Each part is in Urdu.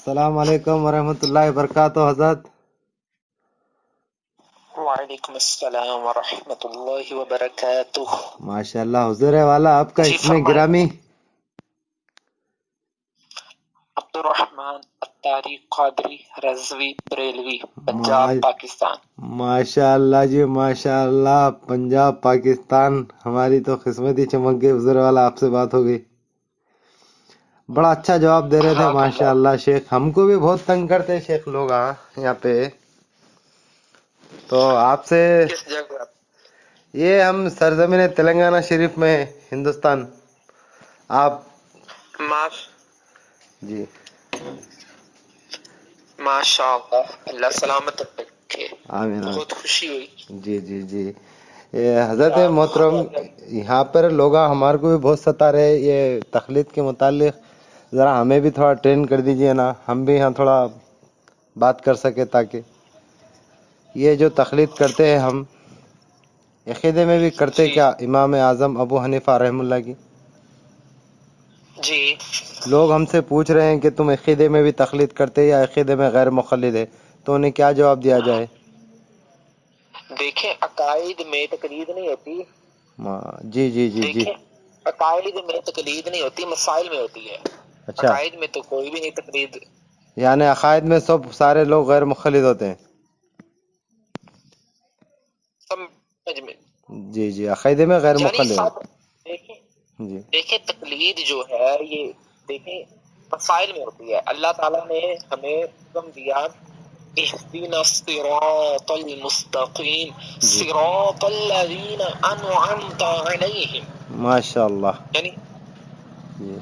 السلام علیکم ورحمۃ اللہ وبرکاتہ حضرت. وعلیکم السلام ورحمۃ اللہ وبرکاتہ. ماشاء اللہ حضور والا آپ کا جی اسم فرمائیں. گرامی عبد الرحمن اتاری قادری رضوی بریلوی پنجاب ما- پاکستان. ماشاء اللہ جی ماشاء اللہ. پنجاب پاکستان. ہماری تو قسمت ہی چمک گئی حضور والا آپ سے بات ہو گئی. بڑا اچھا جواب دے رہے تھے ماشاء اللہ شیخ. ہم کو بھی بہت تنگ کرتے شیخ لوگ یہاں پہ. تو آپ سے کس جگہ؟ یہ ہم سرزمین تلنگانہ شریف میں ہندوستان. آپ جی ماشاء اللہ، اللہ سلامت رکھے. آمین آمین. بہت خوشی ہوئی. جی جی جی. حضرت محترم یہاں پر لوگ ہمارے کو بھی بہت ستا رہے یہ تخلیق کے متعلق. ذرا ہمیں بھی تھوڑا ٹرین کر دیجئے نا، ہم بھی یہاں تھوڑا بات کر سکے. تاکہ یہ جو تخلیق کرتے ہیں ہم عقیدے میں بھی کرتے جی کیا امام اعظم ابو حنیفہ رحم اللہ کی. جی لوگ ہم سے پوچھ رہے ہیں کہ تم عقیدے میں بھی تخلیق کرتے یا عقیدے میں غیر مقلد ہے، تو انہیں کیا جواب دیا جائے؟ دیکھیں، عقائد میں تقلید نہیں ہوتی. جی جی جی جی. دیکھیں، عقائد میں تقلید نہیں ہوتی، مسائل میں ہوتی ہے. اچھا، عقائد میں تو کوئی بھی نہیں تقلید. یعنی عقائد میں سب سارے لوگ غیر مقلد ہوتے ہیں. سمجھ میں جی جی، عقیدے میں غیر یعنی مقلد سب. ہیں. دیکھیں جی دیکھیں تقلید جو ہے یہ دیکھیں مسائل میں ہوتی ہے. اللہ تعالیٰ نے ہمیں حکم دیا اهدنا الصراط المستقیم صراط الذین انعمت علیہم. ماشاء اللہ. یعنی جی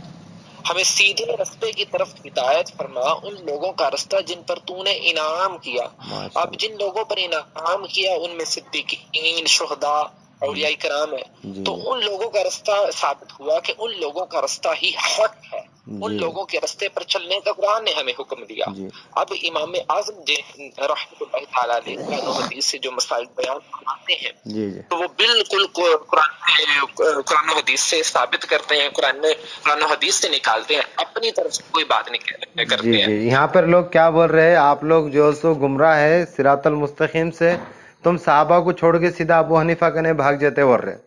ہمیں سیدھے رستے کی طرف ہدایت فرما، ان لوگوں کا رستہ جن پر تو نے انعام کیا. ماشاء اب جن لوگوں پر انعام کیا ان میں صدیقین، شہداء، اولیاء کرام ہے. جی تو ان لوگوں کا رستہ ثابت ہوا کہ ان لوگوں کا رستہ ہی حق ہے. ان جی لوگوں کے رستے پر چلنے کا قرآن نے ہمیں حکم دیا. جی اب امام اعظم رحمۃ اللہ تعالیٰ علیہ قرآن و حدیث سے جو مسائل بیان فرماتے ہیں جی جی تو وہ بالکل قرآن و حدیث سے ثابت کرتے ہیں، قرآن و حدیث سے نکالتے ہیں، اپنی طرف سے کوئی بات نہیں جی کرتے جی. ہیں. یہاں پر لوگ کیا بول رہے ہیں، آپ لوگ جو سو گمراہ ہے صراط المستقیم سے، تم صحابہ کو چھوڑ کے سیدھا ابو حنیفہ کنے بھاگ جاتے بول رہے.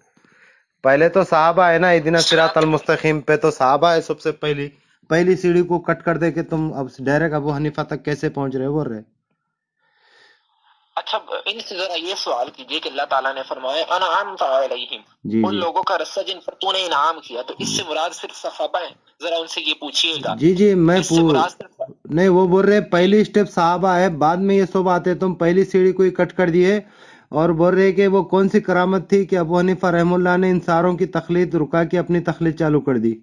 پہلے تو صحابہ ہے نا اہدنا صراط المستقیم پہ، تو صحابہ ہے سب سے پہلی سیڑھی کو کٹ کر دے کہ تم اب ڈائریکٹ ابو حنیفہ تک کیسے پہنچ رہے بول رہے. اچھا، ان سے ذرا یہ سوال کیجئے کہ اللہ تعالیٰ نے فرمایا انعمت علیہم، جی ان جی لوگوں کا رستہ جن پر تو نے انعام کیا، تو اس سے مراد صرف صحابہ ہیں؟ ذرا ان سے یہ پوچھئے گا جی جی. اس سے مراد صرف. نہیں، وہ بول رہے پہلی سٹیپ صحابہ ہے، بعد میں یہ سب آتے. تم پہلی سیڑھی کو ہی کٹ کر دیے اور بول رہے کہ وہ کون سی کرامت تھی کہ ابو حنیفہ رحم اللہ نے ان ساروں کی تقلید رکا کے اپنی تقلید چالو کر دی.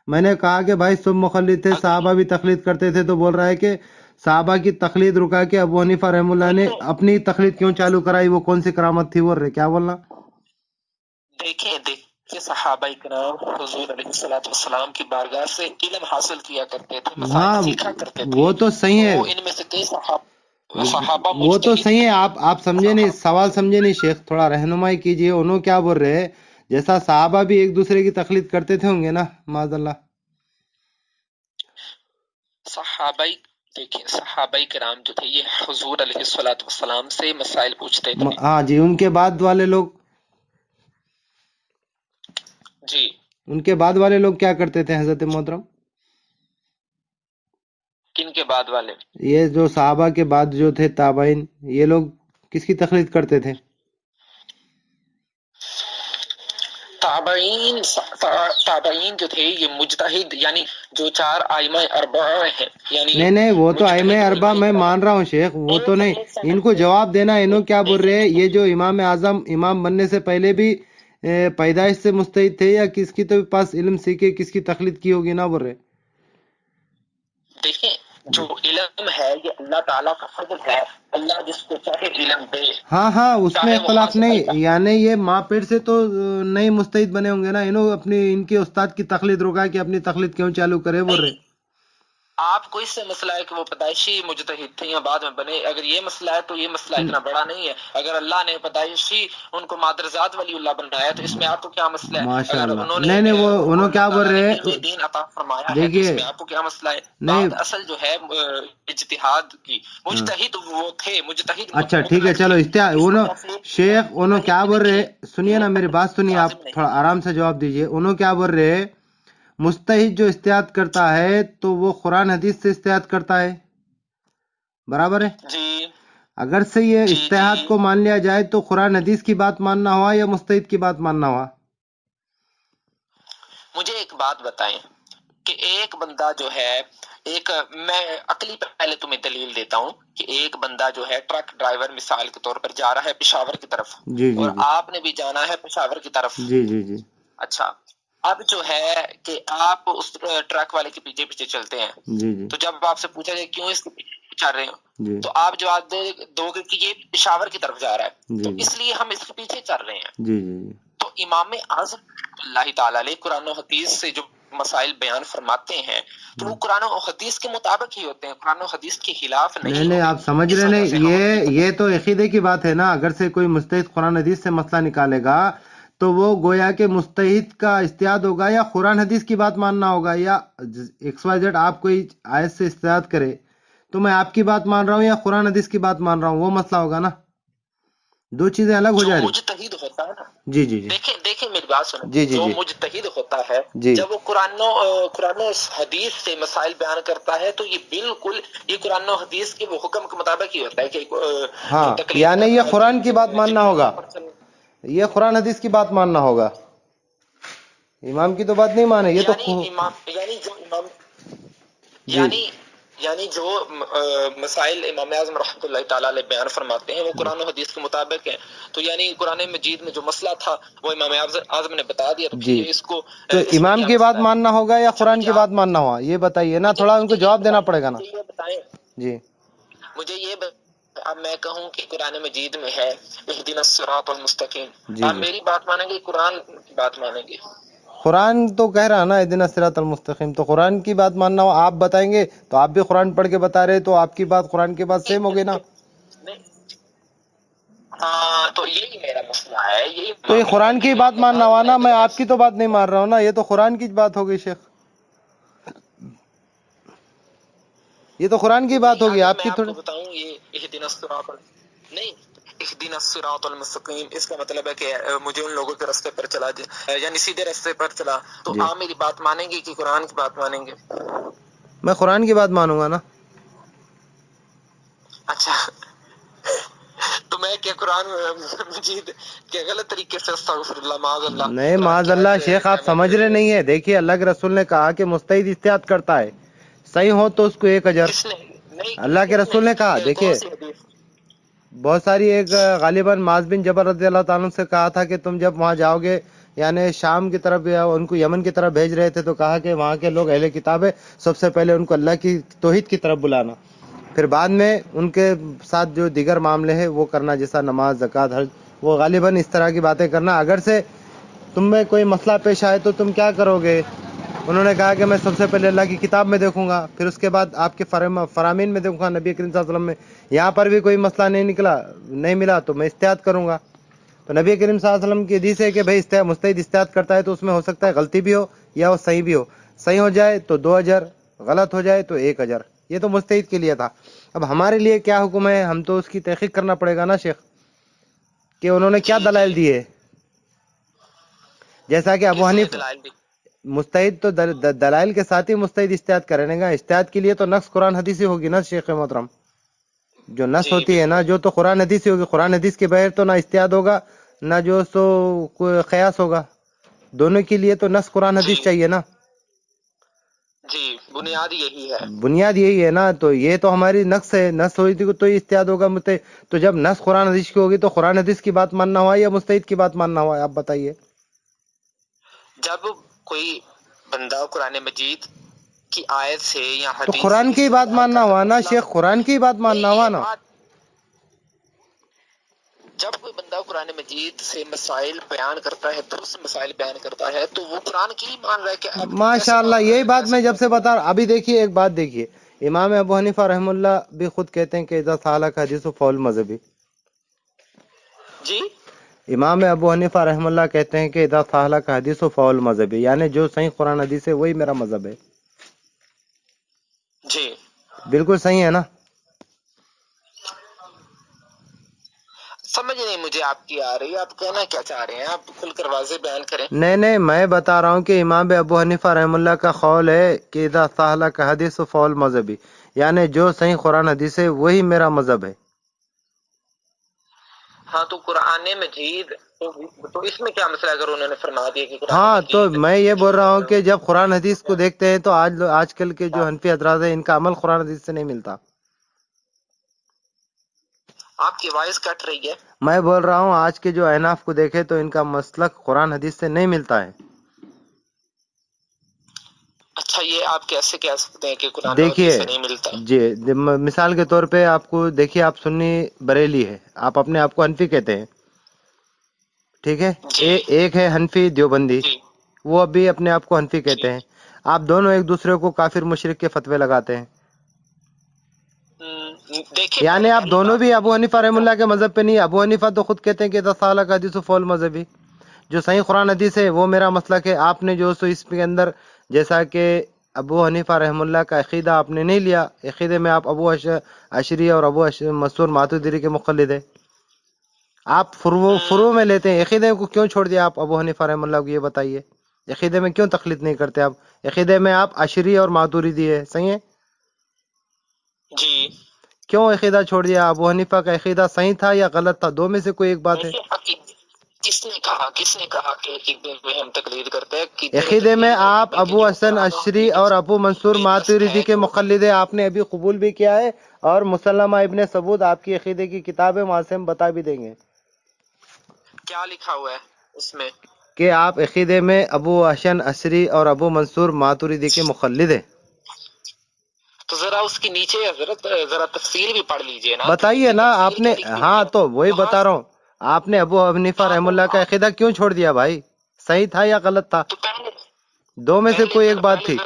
میں نے کہا کہ بھائی سب مقلد تھے، صحابہ بھی تقلید کرتے تھے، تو بول رہا ہے کہ صحابہ کی تقلید رکا کے ابو حنیفہ رحم اللہ نے اپنی تقلید کیوں چالو کرائی، وہ کون سی کرامت تھی بول رہے. کیا بولنا؟ دیکھیں صحابہ کرام حضور علیہ السلام کی بارگاہ سے علم حاصل کیا کرتے تھے، مسائل ہاں سیکھا کرتے تھے. وہ تو صحیح ہے، وہ ان میں سے کئی صحابہ وہ تو مجتہد صحیح ہے. تھے. آپ سمجھے نہیں، سوال سمجھے نہیں شیخ، تھوڑا رہنمائی کیجئے. انہوں کیا بول رہے ہیں، جیسا صحابہ بھی ایک دوسرے کی تقلید کرتے تھے ہوں گے نا معاذ اللہ. دیکھیں صحابہ کرام جو تھے یہ حضور علیہ السلام سے مسائل پوچھتے تھے. ہاں جی. ان کے بعد والے لوگ جی ان کے بعد والے لوگ کیا کرتے تھے حضرت محترم؟ کن کے بعد والے؟ یہ جو صحابہ کے بعد جو تھے تابعین، یہ لوگ کس کی تقلید کرتے تھے؟ تابعین جو تھے یہ مجتہد، یعنی جو چار ائمہ اربعہ ہیں، یعنی نہیں وہ تو ائمہ مجتہد اربعہ میں علماء مان رہا ہوں شیخ، وہ تو نہیں. ان کو کرام. جواب دینا. انہوں کیا بول رہے ہیں، یہ جو امام اعظم امام بننے سے پہلے بھی پیدائش سے مجتہد تھے یا کس کی تو پاس علم سیکھے کس کی تقلید کی ہوگی نا بول رہے. دیکھیں جو علم ہے یہ اللہ تعالیٰ کا فضل ہے، اللہ جس کو چاہے علم دے. ہاں اس میں چاہے وہ اختلاف خاص نہیں، یعنی یہ ماں پیٹ سے تو نئی مجتہد بنے ہوں گے نا. انہوں ان کے استاد کی تقلید روکا کہ اپنی تقلید کیوں چالو کرے بول رہے. آپ کو اس سے مسئلہ ہے کہ وہ پیدائشی مجتہد تھے یا بعد میں بنے، اگر یہ مسئلہ ہے تو یہ مسئلہ اتنا بڑا نہیں ہے. اگر اللہ نے پیدائشی ان کو مادرزاد ولی اللہ بنایا تو اس میں آپ کو کیا مسئلہ ہے؟ ماشاء اگر اللہ. انہوں نے نہیں نہیں، وہ انہوں اللہ کیا بول تعالیٰ نے رہے علم ہیں، دین عطا فرمایا ہے تو اس دیکھیے میں آپ کو کیا مسئلہ ہے؟ نہیں. بات اصل جو ہے اجتہاد کی، مجتہد وہ تھے، مجتہد اچھا ٹھیک ہے، مطلق چلو تھے. اس انہوں وجہ سے شیخ انہوں کیا بول رہے، سنیے نا میری بات سنیے، آپ لازم نہیں. تھوڑا آرام سے جواب دیجئے. انہوں کیا بول رہے، مجتہد جو اجتہاد کرتا ہے تو وہ قرآن حدیث سے اجتہاد کرتا ہے، برابر ہے؟ جی اگر سے یہ جی اجتہاد جی کو مان لیا جائے تو قرآن حدیث کی بات ماننا ہوا یا مجتہد کی بات ماننا ہوا؟ مجھے ایک بات بتائیں کہ ایک بندہ جو ہے، ایک میں عقلی پہلے تمہیں دلیل دیتا ہوں کہ ایک بندہ جو ہے ٹرک ڈرائیور مثال کے طور پر جا رہا ہے پشاور کی طرف، جی جی اور جی آپ نے بھی جانا ہے پشاور کی طرف. جی جی جی اچھا، اب جو ہے کہ آپ اس ٹرک والے کے پیچھے پیچھے چلتے ہیں، جی جی تو جب آپ سے پوچھا جائے کیوں اس کے پیچھے چل رہے ہو جی تو آپ جواب دو گے کہ یہ پشاور کی طرف جا رہا ہے جی تو جی اس لیے ہم اس کے پیچھے چل رہے ہیں. جی جی تو امام اعظم اللہ تعالیٰ علیہ قرآن و حدیث سے جو مسائل بیان فرماتے ہیں تو وہ قرآن و حدیث کے مطابق ہی ہوتے ہیں، قرآن و حدیث کے خلاف نہیں نہیں نہیں، ہوتے. آپ سمجھ اس رہے وجہ نہیں، سے ہم اپنی یہ تو عقیدے کی بات ہے نا. اگر سے کوئی مجتہد قرآن حدیث سے مسئلہ نکالے گا تو وہ گویا کہ مجتہد کا اجتہاد ہوگا یا قرآن حدیث کی بات ماننا ہوگا، یا ایکس وائی زیڈ آپ کوئی آیت سے اجتہاد کرے تو میں آپ کی بات مان رہا ہوں یا قرآن حدیث کی بات مان رہا ہوں، وہ مسئلہ ہوگا نا. دو چیزیں الگ ہو جو جا رہی. مجتہد ہوتا ہے نا، جی جی جی دیکھیں میری بات سنیں، جی جی جو جی مجتہد ہوتا ہے جی جب وہ قرآن و حدیث سے مسائل بیان کرتا ہے تو یہ بالکل یہ قرآن و حدیث کے وہ حکم کے مطابق ہی ہوتا ہے کہ ہاں، تقلید یعنی یہ قرآن کی بات ماننا جن ہوگا، لوگوں پر چل، یہ قرآن حدیث کی بات ماننا ہوگا. امام کی تو بات نہیں مانے یہ تو جی یعنی جو مسائل امام اعظم رحمۃ اللہ تعالیٰ علیہ بیان فرماتے ہیں وہ جی. قرآن و حدیث کے مطابق ہیں. تو یعنی قرآن مجید میں جو مسئلہ تھا وہ امام اعظم نے بتا دیا، تو پھر جی یہ اس کو تو اس میں امام کیا کی بات مسئلہ ہے؟ ماننا ہوگا یا اچھا قرآن مجھے کی بات ماننا ہوگا، یہ بتائیے نا، تھوڑا ان کو یہ جواب دینا بتائیں پڑے گا نا. مجھے یہ بتائیں جی مجھے یہ اب میں کہوں کہ قرآن مجید میں ہے اہدنا الصراط المستقیم، جی آپ جی میری بات مانیں گے قرآن کی بات مانیں گے؟ قرآن تو کہہ رہا نا اہدنا الصراط المستقیم، تو قرآن کی بات ماننا ہو، آپ بتائیں گے تو آپ بھی قرآن پڑھ کے بتا رہے تو آپ کی بات قرآن کے بعد سیم ہوگی نا. نہیں، ہاں تو یہی میرا مسئلہ ہے، یہی تو یہ معاملہ ہے قرآن کہ کی بات امام ماننا ہوا اعظم نا، میں نے آپ کی تو بات نہیں مان رہا ہوں نا، یہ تو قرآن کی بات ہوگی شیخ، یہ تو قرآن کی بات نہیں، ہوگی اگر آپ میں کی آپ تھوڑی. کو بتاؤں یہ اہدنا الصراط نہیں، اہدنا الصراط المستقیم اس کا مطلب ہے کہ مجھے ان لوگوں کے راستے پر چلا دے، یعنی سیدھے راستے پر چلا، تو جی آپ میری بات مانیں گے کہ قرآن کی بات مانیں گے؟ میں قرآن کی بات مانوں گا نا. اچھا، تو میں کیا قرآن مجید کے غلط طریقے سے استغفر اللہ معاذ اللہ نہیں قرآن معاذ کی اللہ آیت شیخ، آپ کیا سمجھ رہے نہیں ہیں. دیکھیے اللہ کے رسول نے کہا کہ مجتہد اجتہاد کرتا ہے، صحیح ہو تو اس کو 1 اجر. کس نے؟ نہیں، اللہ کے کس رسول نے کہا، کون دیکھیے سی حدیث؟ بہت ساری، ایک غالباً معاذ بن جبل رضی اللہ تعالیٰ عنہ سے کہا تھا کہ تم جب وہاں جاؤ گے، یعنی شام کی طرف یا ان کو یمن کی طرف بھیج رہے تھے، تو کہا کہ وہاں کے لوگ اہل کتاب ہے، سب سے پہلے ان کو اللہ کی توحید کی طرف بلانا، پھر بعد میں ان کے ساتھ جو دیگر معاملے ہیں وہ کرنا، جیسا نماز، زکوٰۃ، حج، وہ غالباً اس طرح کی باتیں کرنا. اگر سے تم میں کوئی مسئلہ پیش آئے تو تم کیا کرو گے؟ انہوں نے کہا کہ میں سب سے پہلے اللہ کی کتاب میں دیکھوں گا، پھر اس کے بعد آپ کے فرامین میں دیکھوں گا، نبی کریم صلی اللہ علیہ وسلم میں. یہاں پر بھی کوئی مسئلہ نہیں ملا تو میں اجتہاد کروں گا. تو نبی کریم صلی اللہ علیہ وسلم کی حدیث ہے کہ بھائی مجتہد اجتہاد کرتا ہے تو اس میں ہو سکتا ہے غلطی بھی ہو یا وہ صحیح بھی ہو، صحیح ہو جائے تو 2 اجر، غلط ہو جائے تو 1 اجر. یہ تو مجتہد کے لیے تھا. اب ہمارے لیے کیا حکم ہے؟ ہم تو اس کی تحقیق کرنا پڑے گا نا شیخ، کہ انہوں نے کیا جی دلائل جی، دیے. جیسا کہ ابو کس نے حنیفہ، دلائل دی؟ مجتہد تو دلائل کے ساتھ ہی مجتہد اجتہاد کرے گا. اجتہاد کے لیے تو نص قرآن حدیث ہی ہوگی نا شیخ محترم. جو نص جی ہوتی ہے نا، بالکل. جو تو قرآن حدیث ہی ہوگی. قرآن حدیث کے بغیر تو نہ اجتہاد ہوگا نہ جو سو کوئی قیاس ہوگا. دونوں کے لیے تو نص قرآن جی حدیث چاہیے نا. جی، بنیاد یہی ہے. بنیاد یہی ہے نا. تو یہ تو ہماری نص ہے، نص ہوئی تھی تو اجتہاد ہوگا. تو جب نص قرآن حدیث کی ہوگی تو قرآن حدیث کی بات ماننا ہوا یا مجتہد کی بات ماننا ہوا، آپ بتائیے. جب کوئی بندہ قرآن مجید کی آیت سے یا تو حدیث سے قرآن کی بات استدلال ماننا کر ہوا کر نا مسئلہ، شیخ، قرآن کی بات نہیں ماننا ہوا یہ نا. بات، جب کوئی بندہ قرآن مجید سے مسائل بیان کرتا ہے، درست مسائل بیان کرتا ہے، تو وہ قرآن کی مان رہا ہے کہ اب ماشاء اللہ، یہی بات میں جب سے بتا رہا. ابھی دیکھیے ایک بات دیکھیے، امام ابو حنیفہ رحم اللہ بھی خود کہتے ہیں کہ اذا سالک حدیث فول مذہبی. جی امام ابو حنیفہ رحم اللہ کہتے ہیں کہ اذا سالک حدیث فول مذہبی، یعنی جو صحیح قرآن حدیث ہے وہی میرا مذہب ہے. جی بالکل صحیح ہے نا؟ سمجھ نہیں مجھے آپ کی آ رہی ہے، آپ کہنا کیا چاہ رہے ہیں؟ آپ کھل کر واضح بیان کریں. نہیں، میں بتا رہا ہوں کہ امام ابو حنیفہ رحم اللہ کا قول ہے کہ اذا سالک حدیث فول مذہبی، یعنی جو صحیح قرآن حدیث ہے وہی میرا مذہب ہے. ہاں تو قرآن مجید تو اس میں کیا مسئلہ اگر انہوں نے فرما دیا کہ قرآن ہاں تو مجید میں یہ بول رہا ہوں کہ جب قرآن حدیث کو دیکھتے ہیں تو آج کل کے جو حنفی حضرات ہیں ان کا عمل قرآن حدیث سے نہیں ملتا. آپ کی وائس کٹ رہی ہے. میں بول رہا ہوں آج کے جو احناف کو دیکھے تو ان کا مسلک قرآن حدیث سے نہیں ملتا ہے. اچھا یہ آپ کیسے کہہ سکتے ہیں کہ قرآن حدیث دیکھیے سے نہیں ملتا؟ جی، مثال کے طور پہ آپ کو دیکھیے، آپ سنی بریلی ہے، آپ اپنے آپ کو حنفی کہتے ہیں، ٹھیک ہے. جی ایک ہے حنفی دیوبندی، جی وہ ابھی اپنے آپ کو حنفی جی کہتے ہیں. آپ دونوں ایک دوسرے کو کافر مشرک کے فتوے لگاتے ہیں. دیکھیے یعنی آپ پہلی دونوں بات بھی ابو حنیفہ رحم اللہ کے مذہب پہ نہیں. ابو حنیفہ تو خود کہتے ہیں کہ اذا سالک حدیث فول مذہبی، جو صحیح قرآن حدیث ہے وہ میرا مسلک ہے. آپ نے جو سو اس کے اندر جیسا کہ ابو حنیفہ رحم اللہ کا عقیدہ آپ نے نہیں لیا، عقیدے میں آپ ابو اشری اور ابو منصور ماتریدی کے مقلد ہیں. آپ فرو میں لیتے ہیں، عقیدے کو کیوں چھوڑ دیا آپ ابو حنیفہ رحم اللہ کو؟ یہ بتائیے عقیدے میں کیوں تقلید نہیں کرتے آپ؟ عقیدے میں آپ اشری اور ماتریدی ہے، صحیح ہے؟ جی کیوں عقیدہ چھوڑ دیا؟ ابو حنیفہ کا عقیدہ صحیح تھا یا غلط تھا؟ دو میں سے کوئی ایک بات ہے. کس نے کہا کہ عقیدے میں ہم تقلید کرتے ہیں؟ عقیدے میں آپ ابو حسن اشری اور ابو منصور ماتریدی کے مقلد ہیں. آپ نے ابھی قبول بھی کیا ہے، اور مسلمہ ابن ثبوت آپ کی عقیدے کی کتاب ہے، وہاں سے ہم بتا بھی دیں گے. کیا لکھا ہوا ہے اس میں؟ کہ آپ عقیدے میں ابو حسن اشری اور ابو منصور ماتریدی کے مقلد ہیں. تو ذرا اس کے نیچے حضرت ذرا تفصیل بھی پڑھ لیجئے نا. بتائیے نا آپ نے. ہاں تو وہی بتا رہا ہوں، آپ نے ابو حنیفہ رحم اللہ کا عقیدہ کیوں چھوڑ دیا بھائی؟ صحیح تھا یا غلط تھا؟ تو دو میں سے کوئی ایک بات تھی.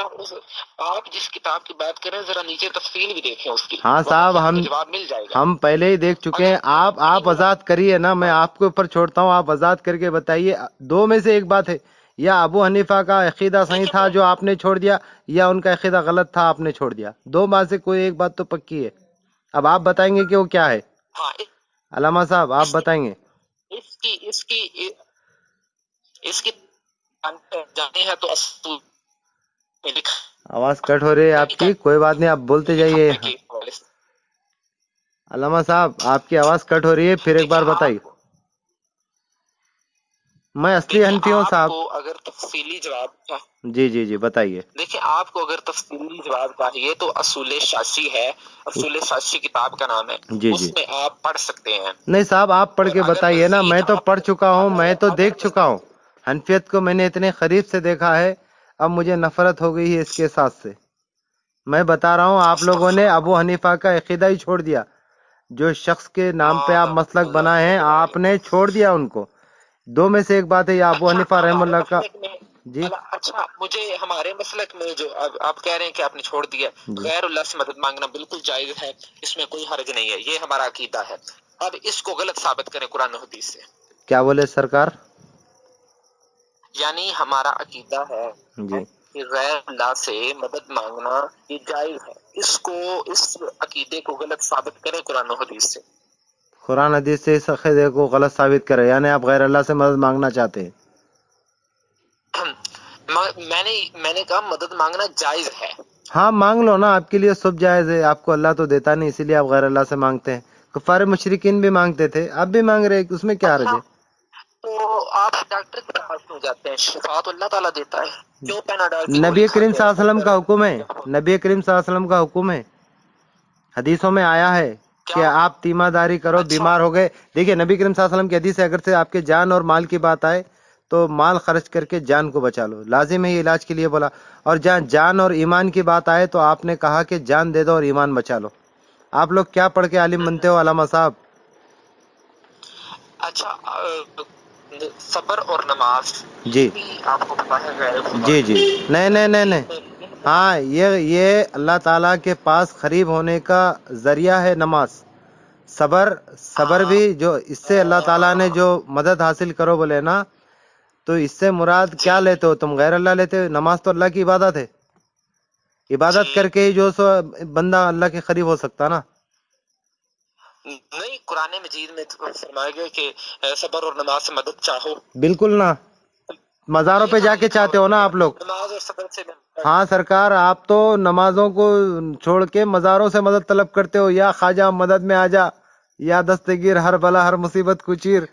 آپ جس کتاب کی بات کریں ذرا نیچے تفصیل بھی دیکھیں اس کی. ہاں صاحب، جواب مل جائے گا. ہم پہلے ہی دیکھ چکے ہیں. آپ وضاحت کریے نا، میں آپ کے اوپر چھوڑتا ہوں، آپ وضاحت کر کے بتائیے. دو میں سے ایک بات ہے، یا ابو حنیفہ کا عقیدہ صحیح تھا جو آپ نے چھوڑ دیا، یا ان کا عقیدہ غلط تھا آپ نے چھوڑ دیا. دو بات سے کوئی ایک بات تو پکی ہے. اب آپ بتائیں گے کہ وہ کیا ہے. علامہ صاحب آپ بتائیں گے. اس کی جانے ہے تو اصول آواز کٹ ہو رہی ہے آپ کی، کوئی بات نہیں، آپ بولتے جائیے. علامہ صاحب آپ کی آواز کٹ ہو رہی ہے، پھر ایک بار بتائیے. میں اصلی حنفی ہوں صاحب. اگر تفصیلی جواب جی بتائیے. دیکھیں آپ کو اگر تفصیلی جواب چاہیے تو اصول شاشی ہے، اصول شاشی کتاب کا نام ہے، اس میں آپ پڑھ سکتے ہیں. نہیں صاحب، آپ پڑھ کے بتائیے نا. میں تو پڑھ چکا ہوں، میں تو دیکھ چکا ہوں. حنفیت کو میں نے اتنے قریب سے دیکھا ہے، اب مجھے نفرت ہو گئی ہے اس کے ساتھ سے. میں بتا رہا ہوں آپ لوگوں نے ابو حنیفہ کا عقیدہ ہی چھوڑ دیا. جو شخص کے نام پہ آپ مسلک بنائے ہیں آپ نے چھوڑ دیا ان کو. دو میں سے ایک بات ہے، یا ابو حنیفہ رحم اللہ کا. جی اچھا، مجھے ہمارے مسلک میں جو آپ کہہ رہے ہیں کہ آپ نے چھوڑ دیا، غیر اللہ سے مدد مانگنا بالکل جائز ہے، اس میں کوئی حرج نہیں ہے، یہ ہمارا عقیدہ ہے. اب اس کو غلط ثابت کریں قرآن و حدیث سے. کیا بولے سرکار؟ یعنی ہمارا عقیدہ ہے جی کہ غیر اللہ سے مدد مانگنا یہ جائز ہے، اس عقیدے کو غلط ثابت کریں قرآن و حدیث سے. قرآن حدیث سے اس عقیدے کو غلط ثابت کرے، یعنی آپ غیر اللہ سے مدد مانگنا چاہتے ہیں. میں نے کہا مدد مانگنا جائز ہے. ہاں مانگ لو نا، آپ کے لیے سب جائز ہے. آپ کو اللہ تو دیتا نہیں، اسی لیے آپ غیر اللہ سے مانگتے ہیں. کفار مشرکین بھی مانگتے تھے، آپ بھی مانگ رہے ہیں، اس میں کیا حرج ہے؟ تو آپ ڈاکٹر کے پاس کیوں جاتے ہیں؟ شفا تو اللہ تعالیٰ دیتا ہے، کیوں پیناڈول کی نبی گولی کریم کھاتے صلی اللہ علیہ وسلم ہیں؟ کا حکم ہے، نبی کریم صلی اللہ علیہ وسلم کا حکم ہے، حدیثوں میں آیا ہے کہ آپ تیمہ داری کرو. بیمار ہو گئے، دیکھیے نبی کریم صلی اللہ علیہ وسلم کی حدیث ہے، اگر سے آپ کے جان اور مال کی بات آئے تو مال خرچ کر کے جان کو بچا لو، لازم ہے یہ علاج کے لیے بولا. اور جہاں جان اور ایمان کی بات آئے تو آپ نے کہا کہ جان دے دو اور ایمان بچا لو. آپ لوگ کیا پڑھ کے عالم بنتے ہو علامہ صاحب؟ اچھا صبر اور نماز جی بھی آپ کو پتا ہے غیر خدا جی جی نہیں ہاں یہ اللہ تعالیٰ کے پاس قریب ہونے کا ذریعہ ہے نماز. صبر بھی جو اس سے اللہ تعالیٰ نے جو مدد حاصل کرو بولے نا، تو اس سے مراد کیا لیتے ہو تم؟ غیر اللہ لیتے ہو؟ نماز تو اللہ کی عبادت ہے، عبادت کر کے ہی جو سو بندہ اللہ کے قریب ہو سکتا نا. نہیں، قرآن مجید میں فرمایا گیا کہ صبر اور نماز سے مدد چاہو. بالکل نا، مزاروں پہ جا کے چاہتے ہو نا آپ لوگ. نماز اور صبر سے ہاں سرکار، آپ تو نمازوں کو چھوڑ کے مزاروں سے مدد طلب کرتے ہو. یا خواجہ مدد میں آ جا، یا دستگیر ہر بلا ہر مصیبت کو چیر.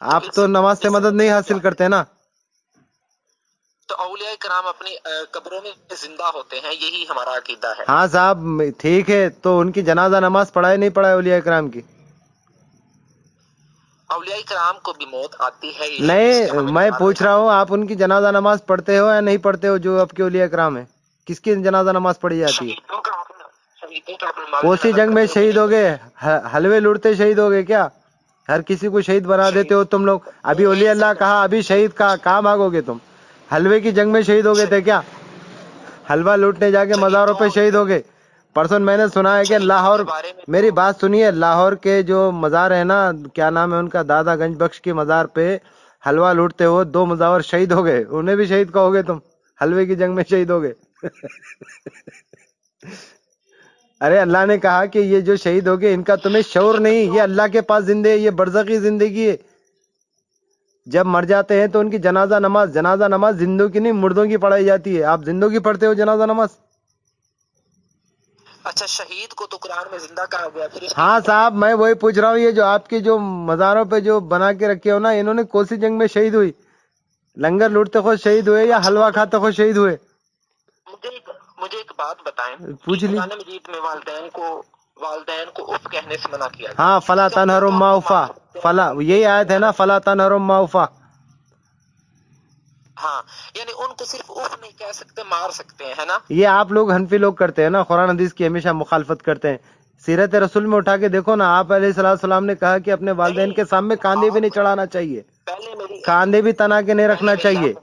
آپ تو نماز سے مدد نہیں حاصل کرتے نا. تو اولیاء کرام اپنی قبروں میں زندہ ہوتے ہیں، یہی ہمارا عقیدہ ہے. ہاں صاحب ٹھیک ہے، تو ان کی جنازہ نماز پڑھائے نہیں پڑھائے اولیاء کرام کی؟ اولیاء کرام کو بھی موت آتی ہے. نہیں، میں پوچھ رہا ہوں آپ ان کی جنازہ نماز پڑھتے ہو یا نہیں پڑھتے ہو؟ جو آپ کے اولیاء کرام ہیں، کس کی جنازہ نماز پڑھی جاتی ہے؟ کوسی جنگ میں شہید ہو گئے؟ حلوے لوٹتے شہید ہو گئے کیا؟ ہر کسی کو شہید بنا دیتے ہو تم لوگ. ابھی اولیاء اللہ کہا، ابھی شہید کا کہاں بھاگو گے تم؟ حلوے کی جنگ میں شہید ہو گئے تھے کیا؟ حلوہ لوٹنے جا کے مزاروں پہ شہید ہو گئے. پرسوں میں نے سنا ہے کہ لاہور، میری بات سنیے، لاہور کے جو مزار ہے نا، کیا نام ہے ان کا، دادا گنج بخش کی مزار پہ حلوہ لوٹتے ہوئے 2 مزاور شہید ہو گئے. انہیں بھی شہید کہو گے تم؟ حلوے کی جنگ میں شہید ہو گئے. ارے اللہ نے کہا کہ یہ جو شہید ہو گئے ان کا تمہیں شعور نہیں، یہ اللہ کے پاس زندے ہے، یہ برزخی زندگی ہے. جب مر جاتے ہیں تو ان کی جنازہ نماز زندوں کی نہیں مردوں کی پڑھائی جاتی ہے. آپ زندوں کی پڑھتے ہو جنازہ نماز؟ اچھا، شہید کو تو قرآن میں زندہ کہا گیا. ہاں صاحب، میں وہی پوچھ رہا ہوں، یہ جو آپ کی جو مزاروں پہ جو بنا کے رکھے ہو نا، انہوں نے کوسی جنگ میں شہید ہوئی، لنگر لوٹتے خود شہید ہوئے یا حلوہ کھاتے خود شہید ہوئے؟ مجھے ایک بات بتائیں، پوچھ لی. قرآن مجید میں والدین کو اف کہنے سے منع کیا گیا. ہاں، فلا تنہرہم ما وفا، فلا، یہی آیت ہے نا، فلا تنہرہم ما وفا. ہاں، یعنی ان کو صرف اف نہیں کہہ سکتے، مار سکتے ہیں، ہے نا؟ یہ آپ لوگ حنفی لوگ کرتے ہیں نا، قرآن حدیث کی ہمیشہ مخالفت کرتے ہیں. سیرت رسول میں اٹھا کے دیکھو نا، آپ علیہ السلام نے کہا کہ اپنے والدین کے سامنے کاندھے بھی نہیں چڑھانا چاہیے، کاندھے بھی تنا کے نہیں رکھنا چاہیے.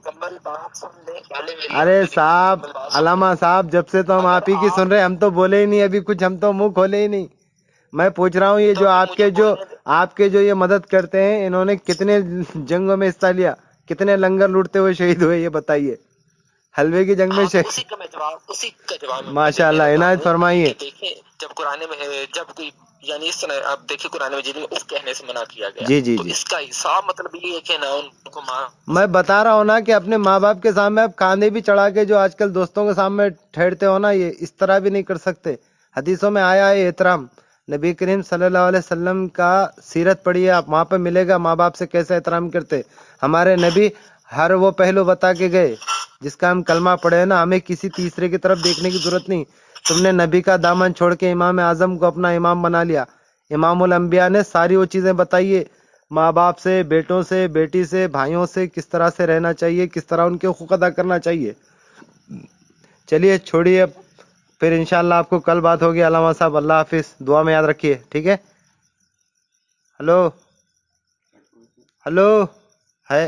ارے صاحب، علامہ صاحب، جب سے تو ہم آپ ہی کی سن رہے ہیں، ہم تو بولے ہی نہیں ابھی کچھ، ہم تو منہ کھولے ہی نہیں. میں پوچھ رہا ہوں، یہ جو آپ کے جو یہ مدد کرتے ہیں، انہوں نے کتنے جنگوں میں حصہ لیا، کتنے لنگر لوٹتے ہوئے شہید ہوئے، یہ بتائیے. حلوے کی جنگ میں اسی کا جواب ماشاء اللہ عنایت فرمائیے. دیکھیں، جب قرآن میں جب کوئی یعنی اس طرح آپ دیکھیں قرآن مجید میں اف کہنے سے منع کیا گیا، جی تو اس کا حساب مطلب یہ ہے کہ نہ ان کو میں بتا رہا ہوں نا کہ اپنے ماں باپ کے سامنے آپ کاندھے بھی چڑھا کے جو آج کل دوستوں کے سامنے ٹھہرتے ہو نا، یہ اس طرح بھی نہیں کر سکتے. حدیثوں میں آیا ہے احترام، نبی کریم صلی اللہ علیہ وسلم کا سیرت پڑھیے آپ، وہاں پہ ملے گا ماں باپ سے کیسے احترام کرتے. ہمارے نبی ہر وہ پہلو بتا کے گئے جس کا ہم کلمہ پڑھے نا، ہمیں کسی تیسرے کی طرف دیکھنے کی ضرورت نہیں. تم نے نبی کا دامن چھوڑ کے امام اعظم کو اپنا امام بنا لیا. امام الانبیاء نے ساری وہ چیزیں بتائیے، ماں باپ سے، بیٹوں سے، بیٹی سے، بھائیوں سے کس طرح سے رہنا چاہیے، کس طرح ان کے حقوق ادا کرنا چاہیے. چلیے چھوڑیے، اب پھر انشاءاللہ آپ کو کل بات ہوگی. علامہ صاحب اللہ حافظ، دعا میں یاد رکھیے، ٹھیک ہے؟ ہلو ہے